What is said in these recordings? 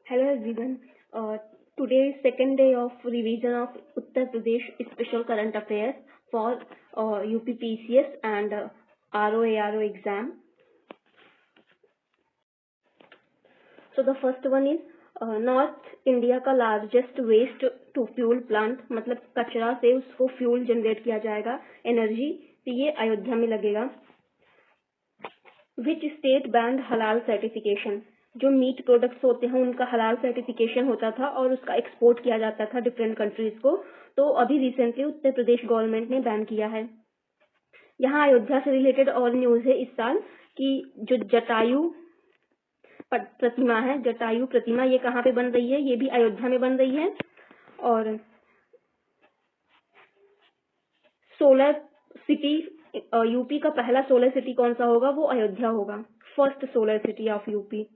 Hello everyone. Today is second day of revision of Uttar Pradesh Special Current Affairs for UPPCS and ROARO exam. So the first one is North India का largest waste to fuel plant, मतलब कचरा से उसको fuel generate किया जाएगा, energy, तो ये अयोध्या में लगेगा. विच स्टेट बैंड हलाल सर्टिफिकेशन, जो मीट प्रोडक्ट्स होते हैं उनका हलाल सर्टिफिकेशन होता था और उसका एक्सपोर्ट किया जाता था डिफरेंट कंट्रीज को, तो अभी रिसेंटली उत्तर प्रदेश गवर्नमेंट ने बैन किया है. यहाँ अयोध्या से रिलेटेड और न्यूज है इस साल कि जो जटायु प्रतिमा है, जटायु प्रतिमा, ये कहाँ पे बन रही है? ये भी अयोध्या में बन रही है. और सोलर सिटी, यूपी का पहला सोलर सिटी कौन सा होगा? वो अयोध्या होगा, first solar city of UP.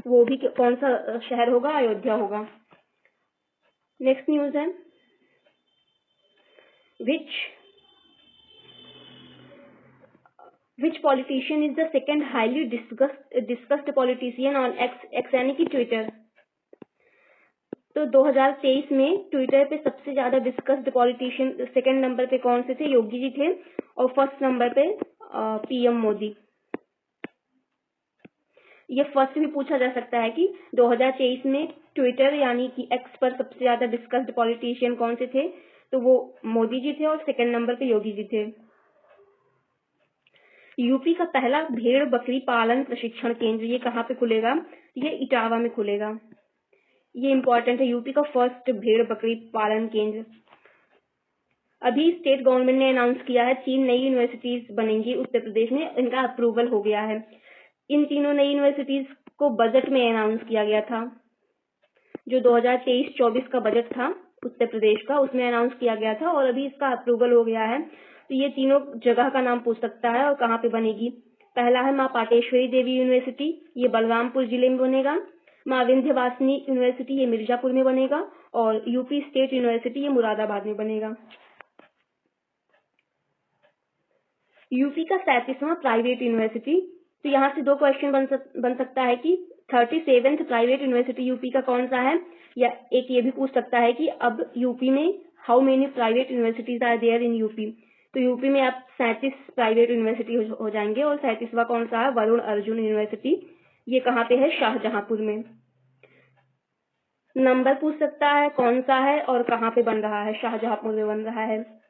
वो भी कौन सा शहर होगा? अयोध्या होगा. नेक्स्ट न्यूज है which politician is the second highly discussed politician on X यानी कि ट्विटर. तो 2023 में ट्विटर पे सबसे ज्यादा डिस्कस्ड पॉलिटिशियन सेकंड नंबर पे कौन से थे? योगी जी थे. और फर्स्ट नंबर पे पीएम मोदी. ये फर्स्ट भी पूछा जा सकता है कि 2023 में ट्विटर यानी कि एक्स पर सबसे ज्यादा डिस्कस्ड पॉलिटिशियन कौन से थे? तो वो मोदी जी थे और सेकंड नंबर पे योगी जी थे. यूपी का पहला भेड़ बकरी पालन प्रशिक्षण केंद्र, ये कहाँ पे खुलेगा? ये इटावा में खुलेगा. ये इंपॉर्टेंट है, यूपी का फर्स्ट भेड़ बकरी पालन केंद्र. अभी स्टेट गवर्नमेंट ने अनाउंस किया है 3 नई यूनिवर्सिटीज बनेंगी उत्तर प्रदेश में, इनका अप्रूवल हो गया है. इन तीनों नई यूनिवर्सिटीज को बजट में अनाउंस किया गया था, जो 2023-24 का बजट था उत्तर प्रदेश का, उसमें अनाउंस किया गया था और अभी इसका अप्रूवल हो गया है. तो ये तीनों जगह का नाम पूछ सकता है और कहाँ पे बनेगी. पहला है माँ पाटेश्वरी देवी यूनिवर्सिटी, ये बलरामपुर जिले में बनेगा. माँ विंध्यवासिनी यूनिवर्सिटी, ये मिर्जापुर में बनेगा. और यूपी स्टेट यूनिवर्सिटी, ये मुरादाबाद में बनेगा. यूपी का 37वां प्राइवेट यूनिवर्सिटी, तो यहाँ से 2 क्वेश्चन बन सकता है कि 37th प्राइवेट यूनिवर्सिटी यूपी का कौन सा है, या एक ये भी पूछ सकता है कि अब यूपी में how many private universities are there in UP. तो यूपी में अब 37 प्राइवेट यूनिवर्सिटी हो जाएंगे और 37वां कौन सा है? वरुण अर्जुन यूनिवर्सिटी. ये कहाँ पे है? शाहजहांपुर में. नंबर पूछ सकता है कौन सा है और कहाँ पे बन रहा है? शाहजहांपुर में बन रहा है.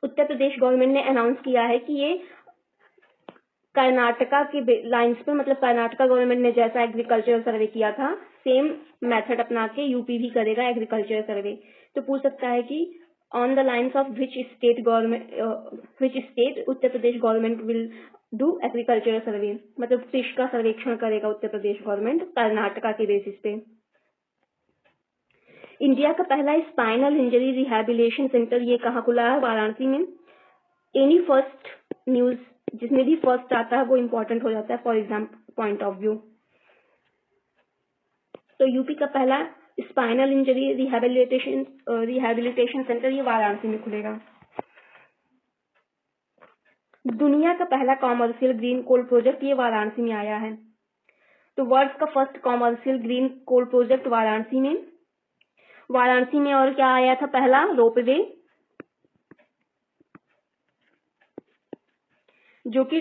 उत्तर प्रदेश गवर्नमेंट ने अनाउंस किया है कि ये कर्नाटका के लाइंस पे, मतलब कर्नाटका गवर्नमेंट ने जैसा एग्रीकल्चरल सर्वे किया था सेम मेथड अपना के यूपी भी करेगा एग्रीकल्चरल सर्वे. तो पूछ सकता है कि on the lines of which state Uttar Pradesh government will do agricultural survey, मतलब कृषि का सर्वेक्षण करेगा उत्तर प्रदेश गवर्नमेंट कर्नाटका के बेसिस पे. इंडिया का पहला स्पाइनल इंजरी रिहैबिलिटेशन सेंटर, ये कहाँ खुला है? वाराणसी में. एनी फर्स्ट न्यूज जिसमें भी फर्स्ट आता है वो इम्पोर्टेंट हो जाता है for exam point of view. तो यूपी का पहला स्पाइनल इंजरी रिहैबिलिटेशन सेंटर, ये वाराणसी में खुलेगा. दुनिया का पहला कॉमर्शियल ग्रीन कोल प्रोजेक्ट, ये वाराणसी में आया है. तो वर्ल्ड का फर्स्ट कॉमर्शियल ग्रीन कोल प्रोजेक्ट वाराणसी में. वाराणसी में और क्या आया था? पहला रोपवे, जो कि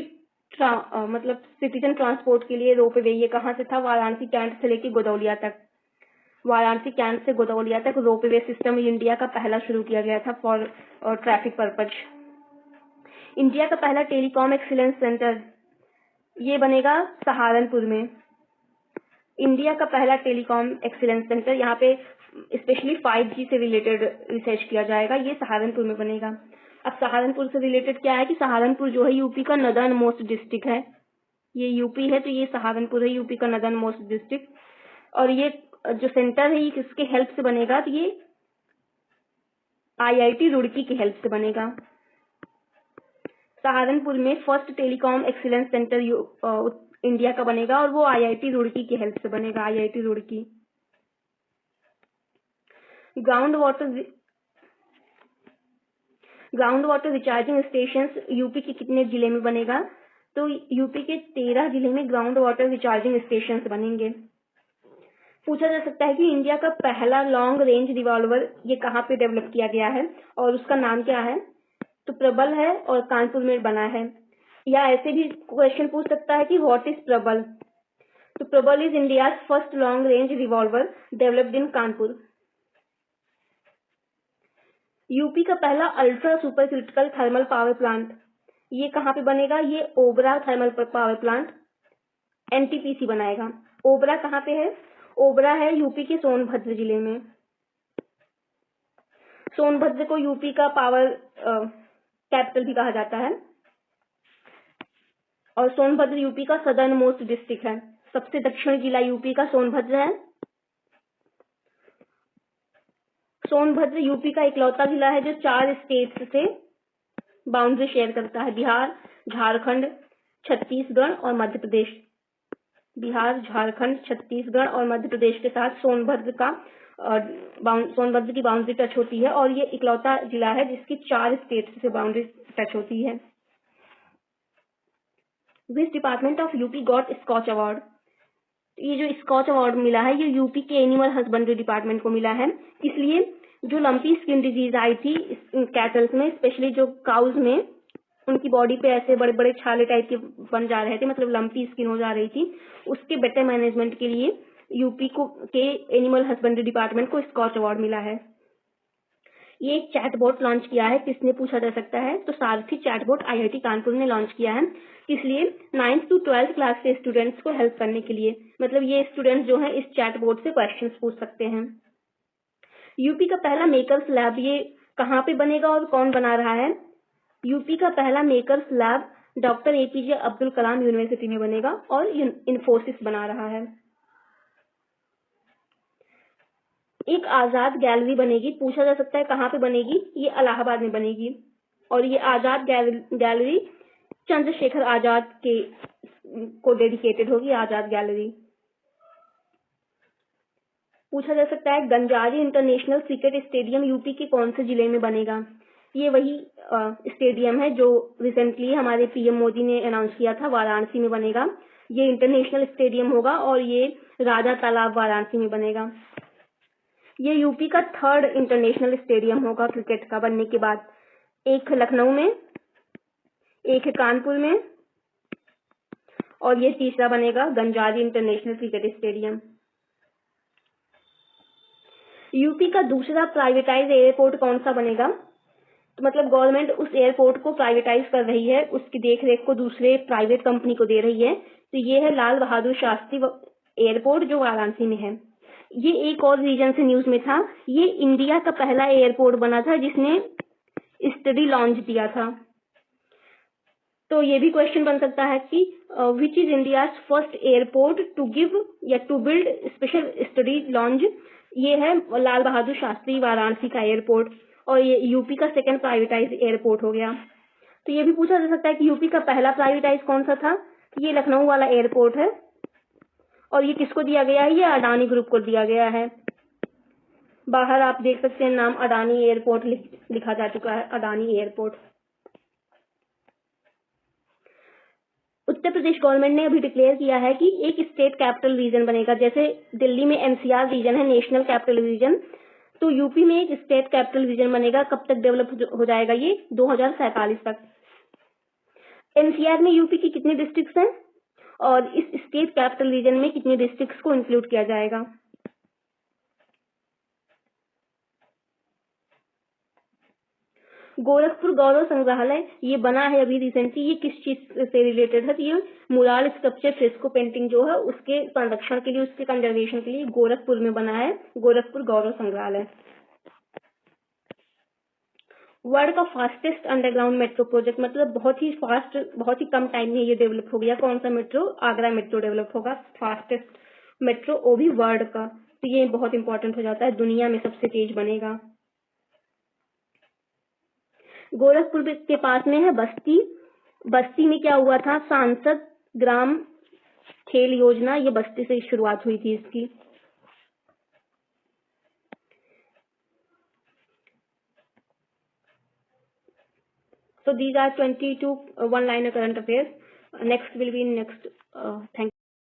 मतलब सिटीजन ट्रांसपोर्ट के लिए रोपवे, ये कहाँ से था? वाराणसी कैंट से लेके गोदौलिया तक. वाराणसी कैंट से गोदौलिया तक रोपवे सिस्टम इंडिया का पहला शुरू किया गया था फॉर ट्रैफिक पर्पज. इंडिया का पहला टेलीकॉम एक्सीलेंस सेंटर, ये बनेगा सहारनपुर में. इंडिया का पहला टेलीकॉम एक्सीलेंस सेंटर, यहाँ पे स्पेशली 5G से रिलेटेड रिसर्च किया जाएगा, ये सहारनपुर में बनेगा. अब सहारनपुर से रिलेटेड क्या है कि सहारनपुर जो है यूपी का नदर्न मोस्ट डिस्ट्रिक्ट है. ये यूपी है तो ये सहारनपुर है यूपी का नदर्न मोस्ट डिस्ट्रिक्ट. और ये जो सेंटर है ये किसके हेल्प से बनेगा? तो ये IIT रुड़की की हेल्प से बनेगा. सहारनपुर में first telecom excellence centre India का बनेगा और वो IIT रुड़की की हेल्प से बनेगा, IIT Roorkee. Ground water recharging station UP के कितने जिले में बनेगा? तो यूपी के 13 जिले में ग्राउंड वाटर रिचार्जिंग स्टेशन बनेंगे। पूछा जा सकता है कि इंडिया का पहला लॉन्ग रेंज रिवॉल्वर ये कहाँ पे डेवलप किया गया है और उसका नाम क्या है, तो प्रबल है और कानपुर में बना है। या ऐसे भी क्वेश्चन पूछ सकता है कि व्हाट इज प्रबल, तो प्रबल is India first long range revolver developed in Kanpur. UP का पहला ultra super critical thermal power plant ये कहाँ पे बनेगा, ये Obra thermal power plant NTPC बनाएगा। ओबरा कहाँ पे है, ओबरा है यूपी के सोनभद्र जिले में। सोनभद्र को यूपी का पावर कैपिटल भी कहा जाता है और सोनभद्र यूपी का सदर्न मोस्ट डिस्ट्रिक्ट है। सबसे दक्षिण जिला यूपी का सोनभद्र है। सोनभद्र यूपी का इकलौता जिला है जो 4 स्टेट्स से बाउंड्री शेयर करता है, बिहार, झारखंड, छत्तीसगढ़ और मध्य प्रदेश। बिहार, झारखंड, छत्तीसगढ़ और मध्य प्रदेश के साथ सोनभद्र की बाउंड्री टच होती है और ये इकलौता जिला है जिसकी 4 स्टेट्स से बाउंड्री टच होती है। Which department of UP got Skoch award, ये जो स्कॉच अवार्ड मिला है ये यूपी के एनिमल हस्बेंड्री डिपार्टमेंट को मिला है। इसलिए जो लंपी स्किन डिजीज आई थी कैटल्स में, स्पेशली जो काउज में, उनकी बॉडी पे ऐसे बड़े बड़े छाले टाइप के बन जा रहे थे, मतलब लंपी स्किन हो जा रही थी, उसके बेटर मैनेजमेंट के लिए यूपी के एनिमल हस्बेंड्री डिपार्टमेंट को स्कॉच अवार्ड मिला है। ये एक चैटबॉट लॉन्च किया है, किसने पूछा जा सकता है, तो सारथी चैटबॉट आईआईटी कानपुर ने लॉन्च किया है। इसलिए 9th to 12th क्लास के स्टूडेंट्स को हेल्प करने के लिए, मतलब ये स्टूडेंट्स जो हैं इस चैटबॉट से क्वेश्चंस पूछ सकते हैं। यूपी का पहला मेकर्स लैब ये कहाँ पे बनेगा और कौन बना रहा है, यूपी का पहला makers lab doctor APJ Abdul Kalam university में बनेगा और इन्फोसिस बना रहा है। एक आजाद गैलरी बनेगी, पूछा जा सकता है कहाँ पे बनेगी, ये इलाहाबाद में बनेगी और ये आजाद गैलरी चंद्रशेखर आजाद के को डेडिकेटेड होगी, आजाद गैलरी। पूछा जा सकता है Ganjari international cricket stadium UP के कौन से जिले में बनेगा, ये वही स्टेडियम है जो रिसेंटली हमारे पीएम मोदी ने अनाउंस किया था, वाराणसी में बनेगा। ये इंटरनेशनल स्टेडियम होगा और ये राजा तालाब वाराणसी में बनेगा। ये यूपी का 3rd इंटरनेशनल स्टेडियम होगा क्रिकेट का बनने के बाद, एक लखनऊ में, एक कानपुर में और ये तीसरा बनेगा Ganjari international cricket stadium. UP का दूसरा प्राइवेटाइज एयरपोर्ट कौन सा बनेगा, तो मतलब गवर्नमेंट उस एयरपोर्ट को प्राइवेटाइज कर रही है, उसकी देखरेख को दूसरे प्राइवेट कंपनी को दे रही है, तो ये है लाल बहादुर शास्त्री एयरपोर्ट जो वाराणसी में है। ये एक और रीजन से न्यूज में था, ये इंडिया का पहला एयरपोर्ट बना था जिसने स्टडी लॉन्च दिया था। तो ये भी क्वेश्चन बन सकता है कि which is India's first airport to give या to build special study lounge, ये है लाल बहादुर शास्त्री वाराणसी का एयरपोर्ट और ये यूपी का 2nd प्राइवेटाइज एयरपोर्ट हो गया। तो ये भी पूछा जा सकता है कि यूपी का पहला प्राइवेटाइज कौन सा था, ये लखनऊ वाला एयरपोर्ट है और ये किसको दिया गया है, ये अडानी ग्रुप को दिया गया है। बाहर आप देख सकते हैं नाम अडानी एयरपोर्ट लिखा जा चुका है, अडानी एयरपोर्ट। उत्तर प्रदेश गवर्नमेंट ने अभी डिक्लेयर किया है कि एक स्टेट कैपिटल रीजन बनेगा, जैसे दिल्ली में एनसीआर रीजन है, नेशनल कैपिटल रीजन, तो यूपी में एक स्टेट कैपिटल रीजन बनेगा। कब तक डेवलप हो जाएगा ये, 2047 तक। एनसीआर में यूपी की कितनी डिस्ट्रिक्ट्स हैं और इस स्टेट कैपिटल रीजन में कितनी डिस्ट्रिक्ट्स को इंक्लूड किया जाएगा। गोरखपुर गौरव संग्रहालय ये बना है अभी रिसेंटली, ये किस चीज से रिलेटेड है, तो ये मुराल स्कल्पचर फ्रेस्को पेंटिंग जो है उसके संरक्षण के लिए, उसके कंजर्वेशन के लिए गोरखपुर में बना है, गोरखपुर गौरव संग्रहालय। वर्ल्ड का फास्टेस्ट अंडरग्राउंड मेट्रो प्रोजेक्ट, मतलब बहुत ही फास्ट, बहुत ही कम टाइम में ये डेवलप हो गया। कौन सा मेट्रो, आगरा मेट्रो डेवलप होगा, फास्टेस्ट मेट्रो, वो भी वर्ल्ड का, तो ये बहुत इंपॉर्टेंट हो जाता है, दुनिया में सबसे तेज बनेगा। गोरखपुर के पास में है बस्ती, बस्ती में क्या हुआ था, सांसद ग्राम खेल योजना, ये बस्ती से शुरुआत हुई थी इसकी। So these are 22 one-liner current affairs. next will be in next. Thank